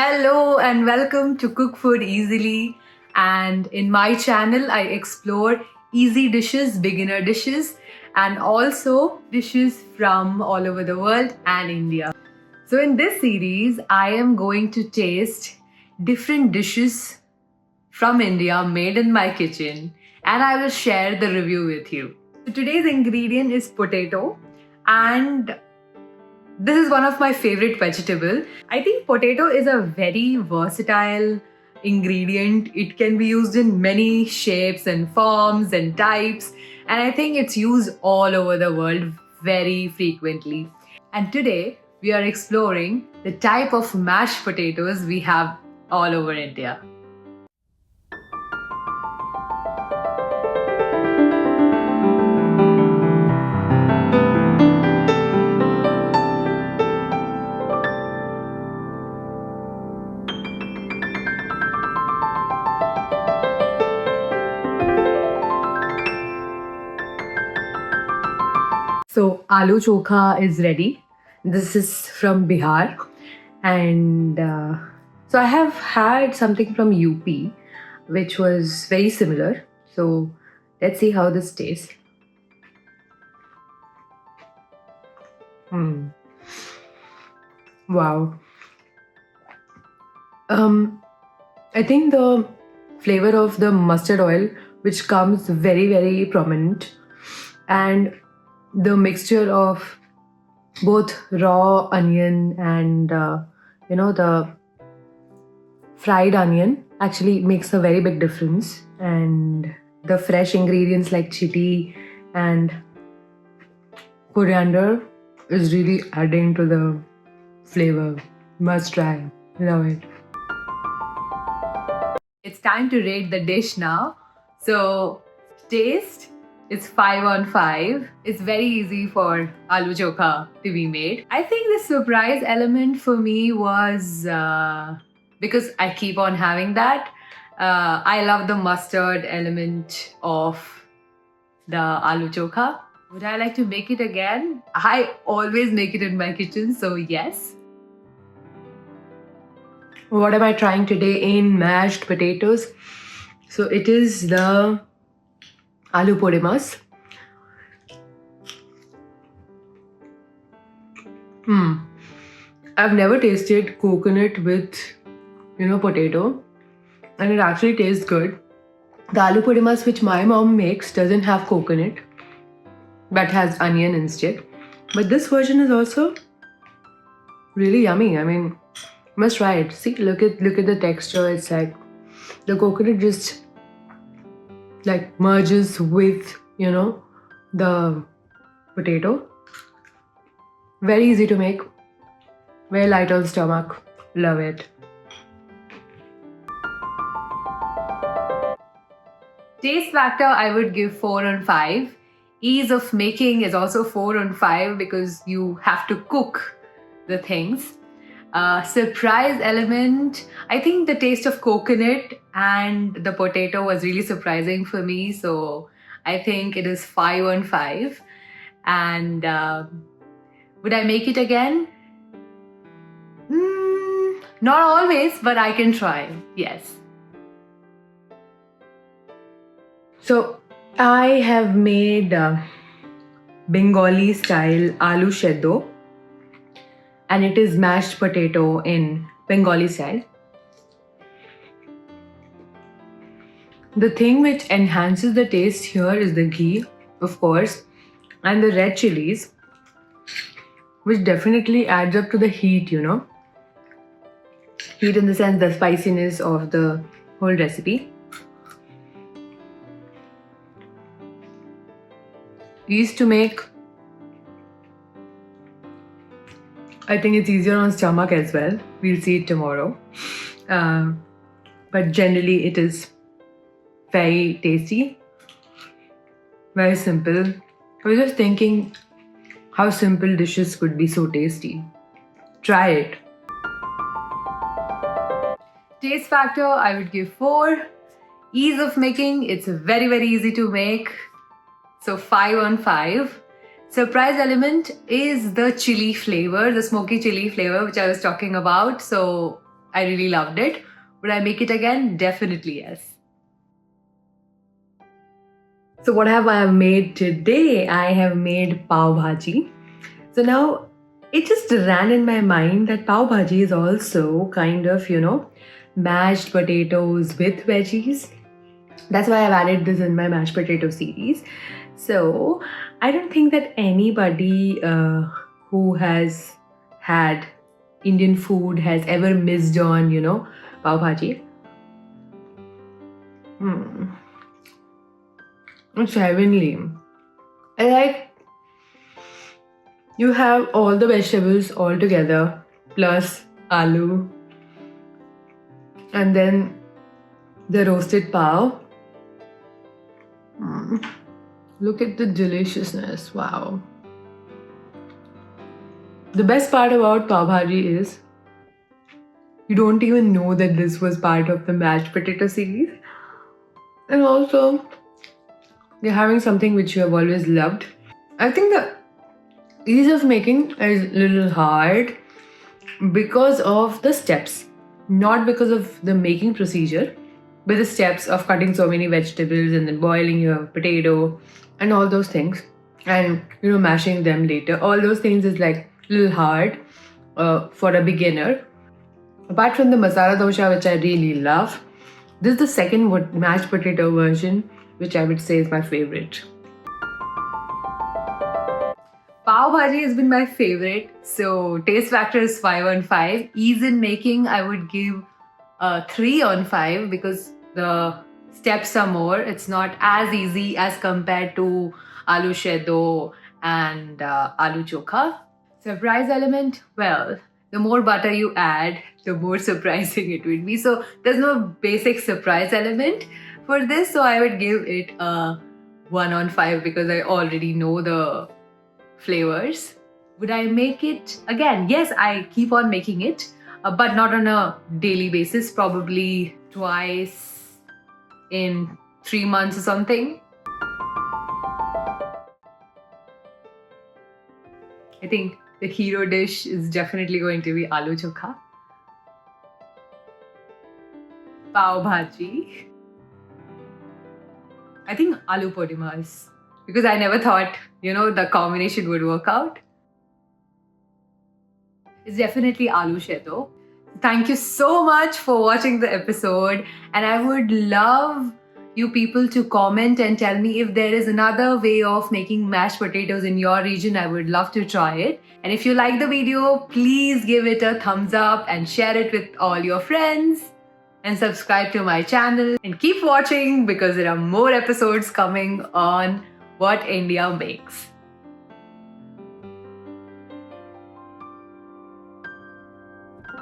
Hello and welcome to Cook Food Easily. And in my channel, I explore easy dishes, beginner dishes, and also dishes from all over the world and India. So, in this series, I am going to taste different dishes from India made in my kitchen, and I will share the review with you. So today's ingredient is potato, and this is one of my favorite vegetable. I think potato is a very versatile ingredient. It can be used in many shapes and forms and types, and I think it's used all over the world very frequently. And today we are exploring the type of mashed potatoes we have all over India. So, aloo chokha is ready. This is from Bihar, and so I have had something from UP, which was very similar. So, let's see how this tastes. Hmm. Wow. I think the flavor of the mustard oil, which comes very prominent, and the mixture of both raw onion and the fried onion actually makes a very big difference, and the fresh ingredients like chili and coriander is really adding to the flavor. Must try. Love it. It's time to rate the dish now. So, taste is 5 on 5. It's very easy for aloo chokha to be made. I think the surprise element for me was because I keep on having that. I love the mustard element of the aloo chokha. Would I like to make it again? I always make it in my kitchen, so yes. What am I trying today in mashed potatoes? So it is the aloo podemas. I've never tasted coconut with potato, and it actually tastes good. The aloo podemas which my mom makes doesn't have coconut, but has onion instead. But this version is also really yummy. I mean, must try it. See, look at the texture. It's like the coconut just like merges with the potato. Very easy to make. Very light on stomach. Love it. Taste factor, I would give 4 on 5. Ease of making is also 4 on 5 because you have to cook the things. Surprise element, I think the taste of coconut and the potato was really surprising for me. So I think it is 5 on 5. And would I make it again? Not always, but I can try. Yes. So I have made Bengali style aloo sheddo, and it is mashed potato in Bengali style. The thing which enhances the taste here is the ghee, of course, and the red chilies, which definitely adds up to the heat, Heat in the sense the spiciness of the whole recipe. Easy to make. I think it's easier on stomach as well. We'll see it tomorrow. But generally it is very tasty. Very simple. I was just thinking how simple dishes could be so tasty. Try it. Taste factor, I would give 4. Ease of making, it's very easy to make. So 5 on 5. Surprise element is the chili flavor, the smoky chili flavor which I was talking about. So I really loved it. Would I make it again? Definitely yes. So what have I made today? I have made pav bhaji. So now it just ran in my mind that pav bhaji is also kind of, mashed potatoes with veggies. That's why I've added this in my mashed potato series. So I don't think that anybody who has had Indian food has ever missed on, pav bhaji. It's heavenly. I like you have all the vegetables all together plus aloo and then the roasted pav. Look at the deliciousness. Wow. The best part about pav bhaji is you don't even know that this was part of the mashed potato series. And also, you're having something which you have always loved. I think the ease of making is a little hard because of the steps, not because of the making procedure, but the steps of cutting so many vegetables and then boiling your potato and all those things, and mashing them later. All those things is like a little hard for a beginner. Apart from the masala dosha, which I really love, this is the second mashed potato version, which I would say is my favorite. Pav bhaji has been my favorite, so taste factor is 5 on 5. Ease in making, I would give 3 on 5 because the steps are more. It's not as easy as compared to aloo shedo and aloo chokha. Surprise element, well, the more butter you add, the more surprising it would be. So there's no basic surprise element for this, so I would give it a 1 on 5 because I already know the flavors. Would I make it again? Yes, I keep on making it, but not on a daily basis, probably twice in 3 months or something. I think the hero dish is definitely going to be aloo chokha, pav bhaji. I think aloo podimas, because I never thought, the combination would work out. It's definitely aloo shedo. Thank you so much for watching the episode, and I would love you people to comment and tell me if there is another way of making mashed potatoes in your region. I would love to try it. And if you like the video, please give it a thumbs up and share it with all your friends. And subscribe to my channel and keep watching because there are more episodes coming on What India Makes.